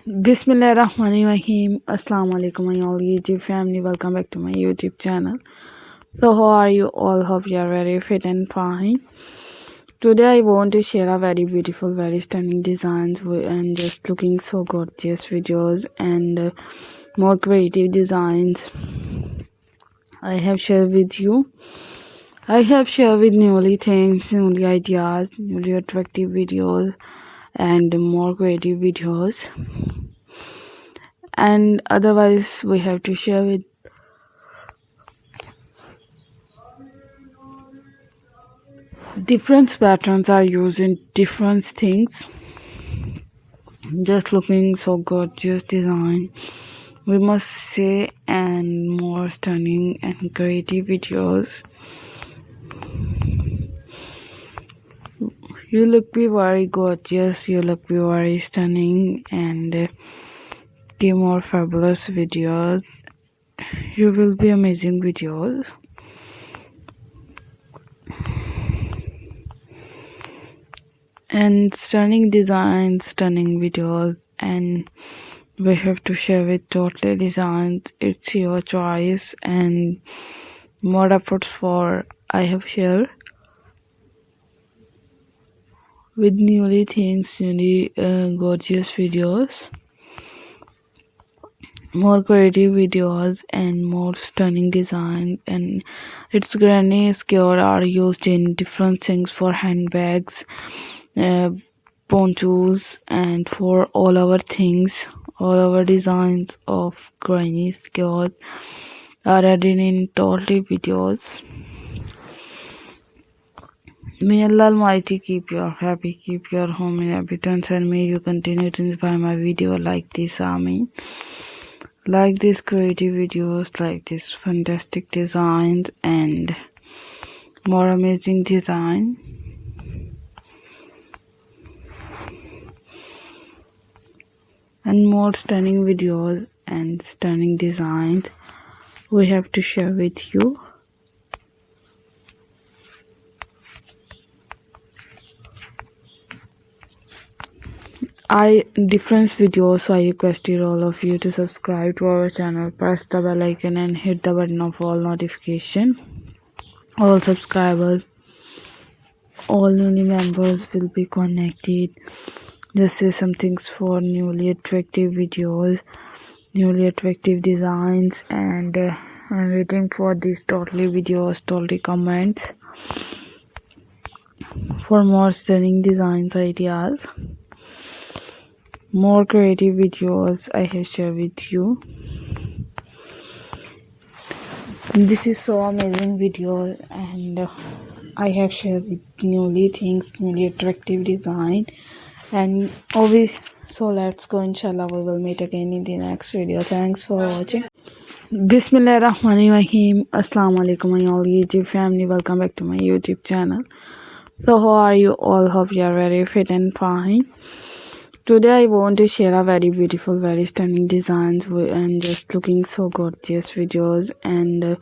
Bismillahirrahmanirrahim. Assalamu alaikum my all YouTube family. Welcome back to my YouTube channel. So how are you all? Hope you are very fit and fine. Today I want to share a very beautiful, very stunning designs and just looking so gorgeous videos and more creative designs I have shared with you. I have shared with newly things, newly ideas, newly attractive videos and more creative videos. And otherwise we have to share with different patterns are used in different things. Just looking so gorgeous design, we must say, and more stunning and creative videos. You look very gorgeous, you look very stunning, and give more fabulous videos. You will be amazing videos. And stunning designs, stunning videos, and we have to share with totally designs. It's your choice, and more efforts for I have shared with newly things, newly gorgeous videos, more creative videos and more stunning designs. And its granny skirt are used in different things for handbags, ponchos, and for all our things. All our designs of granny skirts are added in totally videos. May Allah Almighty keep you happy, keep your home in abundance, and may you continue to inspire my video like this. Ameen. Like these creative videos, like this fantastic designs and more amazing design. And more stunning videos and stunning designs we have to share with you. Different videos, I requested all of you to subscribe to our channel, press the bell icon and hit the button of all notification. All subscribers, all newly members will be connected. This is some things for newly attractive videos, newly attractive designs, and I'm waiting for these totally videos, totally comments for more stunning designs ideas. More creative videos I have shared with you. This is so amazing video, and I have shared with newly things, newly attractive design, and so let's go. Inshallah we will meet again in the next video. Thanks for watching. Bismillahirrahmanirrahim. Assalamu alaikum my all YouTube family. Welcome back to my YouTube channel. So how are you all? Hope you are very fit and fine. Today I want to share a very beautiful, very stunning designs and just looking so gorgeous videos and